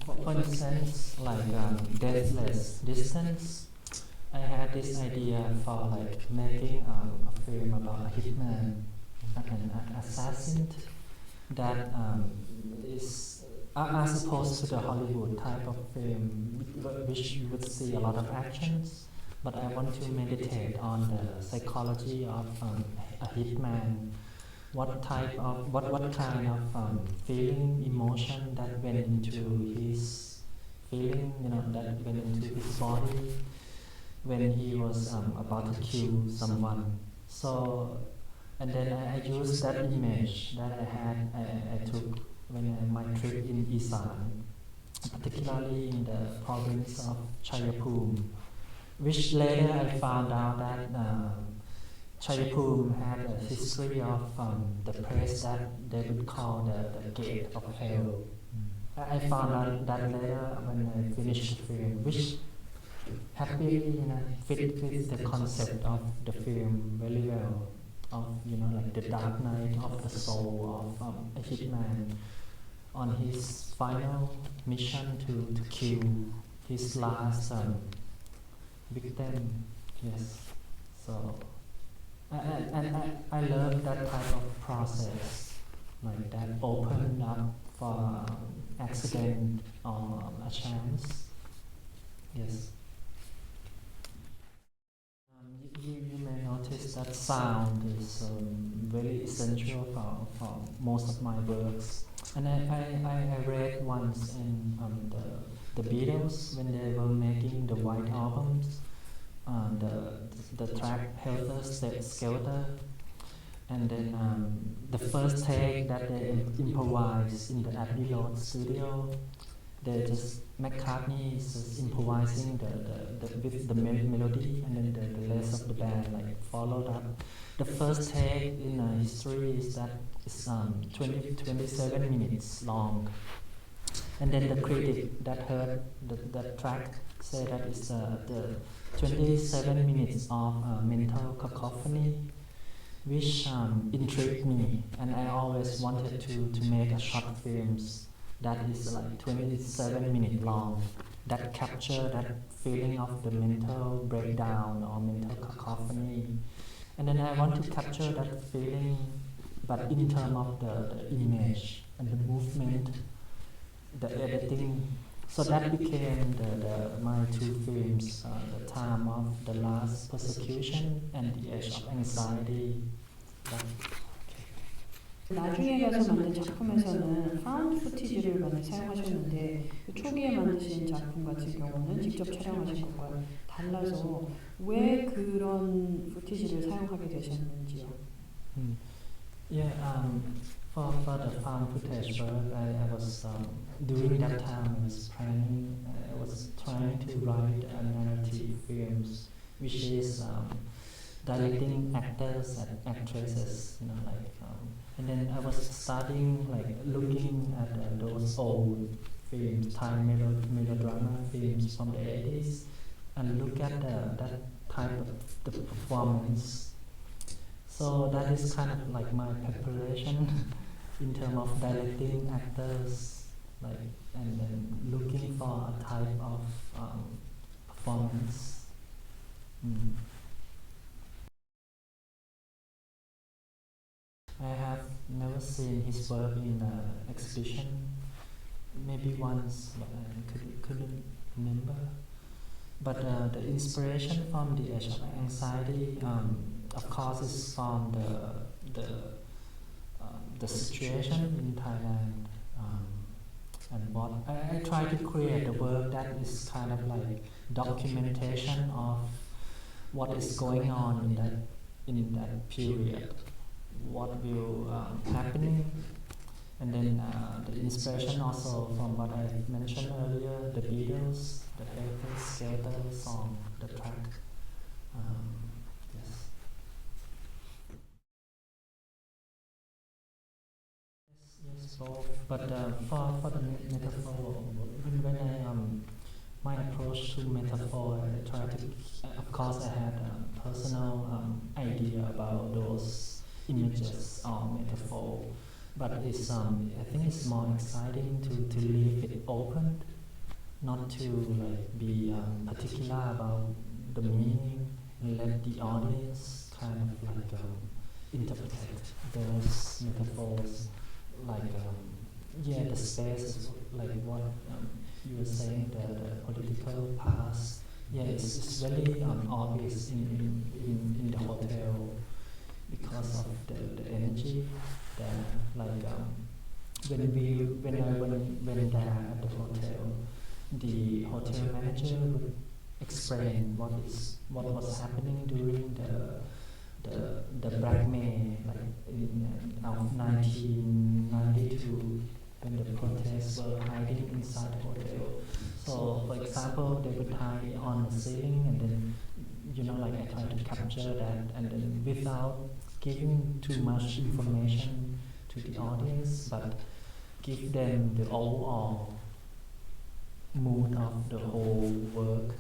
For instance, like Deathless Distance, I had this idea for like making a film about a hitman, an assassin that is as opposed to the Hollywood type of film, which you would see a lot of actions. But I want to meditate on the psychology of a hitman. What type of what kind of feeling, emotion that went into his feeling, that went into his body when he was about to kill someone. So, and then I used that image that I took when my trip in Isan, particularly in the province of Chayapum, which later I found out that Chayapum had a history of the place that they would call the Gate of Hell. I found out that later when I finished the film, which happily fit with the concept of the film very well, of like the dark night of the soul of a hitman on his final mission to kill his last victim. Yes, so and I love that type of process, like that open up for accident or a chance. Yes. You may notice that sound is very essential for most of my works. And I read once in the Beatles, when they were making the White Albums, the track Helter Skelter, and then the first take that they improvised in the Abbey Road studio, they just McCartney is just improvising with the melody, and then the rest of the band like followed up. The first take in history is that it's 27 minutes long, and then the critic that heard that track said that it's the 27 minutes of mental cacophony, which intrigued me, and I always wanted to make a short films that is like 27 minutes long, that capture that feeling of the mental breakdown or mental cacophony. And then I want to capture that feeling, but in terms of the image and the movement, the editing. So that became my two films, The Time of the Last Persecution and The Age of Anxiety. 나중에 가서 만든 작품에서는 파운드 푸티지를 많이 사용하셨는데 초기에 만드신 작품 같은 경우는 직접 촬영하신 것과 달라서 왜 그런 푸티지를 사용하게 되셨는지요? Yeah, for the found footage work, I was during that time I was planning. I was trying to write a narrative films, which is directing actors and actresses, and then I was starting looking at those old films, Thai melodrama films from the 80s, and look at that type of the performance. So that is kind of like my preparation in terms of directing actors, and then looking for a type of performance. I have never seen his work in an exhibition, maybe once, but I couldn't remember. But the inspiration from The Age of Anxiety, of course, is from the situation in Thailand, and what I try to create a work that is kind of like documentation of what is going on in that period, what will happening, and then the inspiration also from what I mentioned earlier, the Beatles, the Helter Skelter song, the track. Yes. Yes, both. But for the metaphor, when I my approach to metaphor, I try to. Of course, I had a personal idea about those images or metaphor. but it's I think it's more exciting to leave it open, not to like be particular about the meaning, and let the audience kind of like interpret those metaphors, like yeah, the space, like what you were saying, the political past. Yeah, it's very obvious in the hotel because of the energy there. Like when I went there at the hotel manager would explain what was happening during the Black May, like in 1992, when the protests were hiding inside the hotel. So, for example, they would hide on the ceiling, and then like I try to capture that, and then without giving too much information to the audience, but give them the overall mood of the whole work.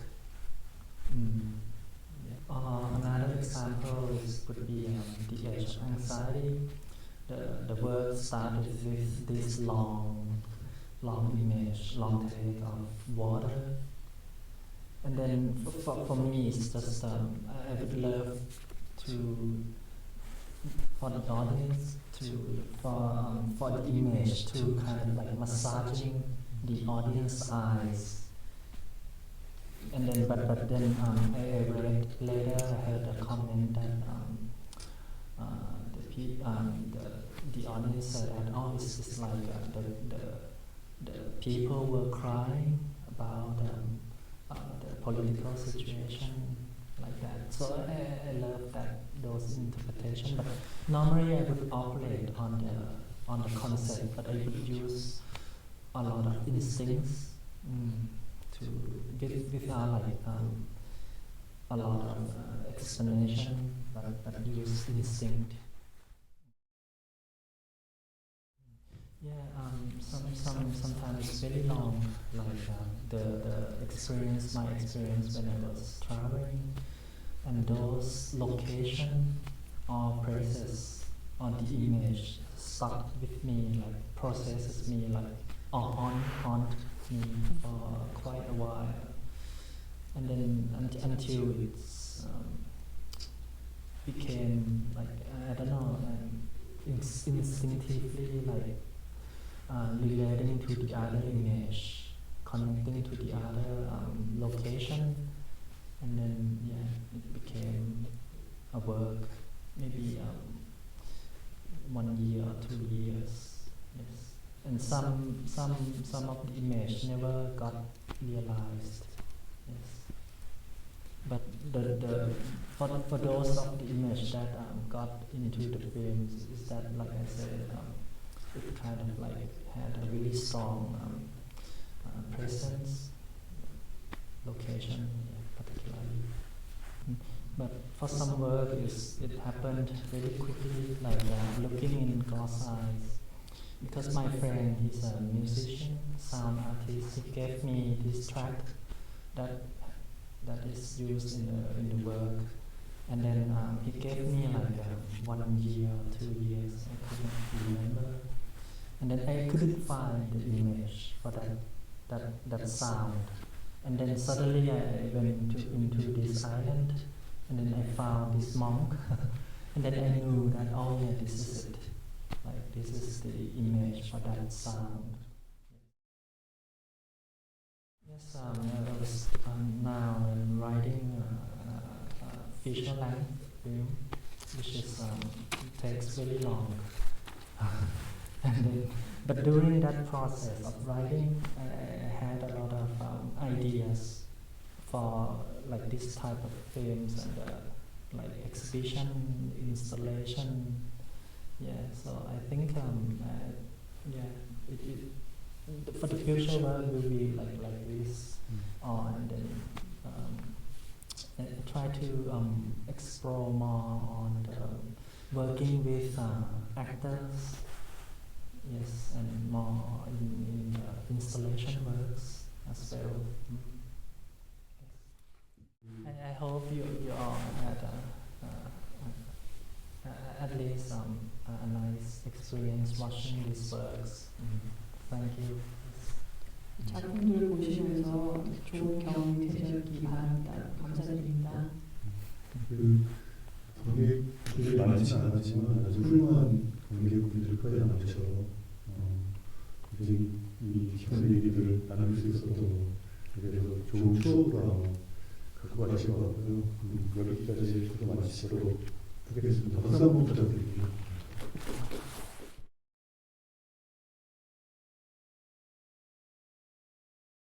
Another example would be the age of anxiety. The work started with this long image, long take of water, and then for me it's just I would love to, for the audience, for the image to kind of like massaging the audience eyes. And then, but then I read later, I heard a comment that the audience said that, oh, it's like the people were crying about the political situation, like that. So I love those interpretations. But normally I would operate on the concept, but I would use a lot of instincts without like a lot of explanation, but use instinct. Yeah, sometimes it's very long, like my experience when I was traveling, and those location or places on the image stuck with me, like processes me, like haunt me for quite a while, and then until it's became like I don't know, instinctively like relating to the other image, connecting to the other location, and then yeah, it became a work, maybe 1 year or 2 years. Yes. And some of the image never got realized. Yes. But for those of the image that got into the films, is that, like I said, it kind of like had a really strong presence, location, yeah, particularly. But for some work, it happened very quickly, like looking in God's eyes. Because my friend, he's a musician, sound artist, he gave me this track that is used in the work, and then he gave me like 1 year, 2 years, I couldn't remember, and then I couldn't find the image for that sound, and then suddenly I went into this island, and then I found this monk, and then I knew that, oh yeah, this is it. Like this is the image for that sound. Yes, I was now I'm writing a feature-length film, which is takes very long. And then, but during that process of writing, I had a lot of ideas for like this type of films and like exhibition, installation. Yeah, so I think for the future work will be like this, and then try to explore more on working with actors, yes, and more in installation works as well. I hope you all had at least a nice experience watching these works. Thank you. 작품들을 보시면서 좋은 경험이 되셨기 바랍니다. 감사드립니다. 관객들이 많지는 않았지만 아주 훌륭한 관객분들까지 나오셔서 굉장히 이 깊은 얘기들을 나눌 수 있었던 그래서 좋은 추억으로 아마 갖고 가실 것 같고요. 여기까지 저도 마치도록 하겠습니다. 박수 한번 부탁드립니다.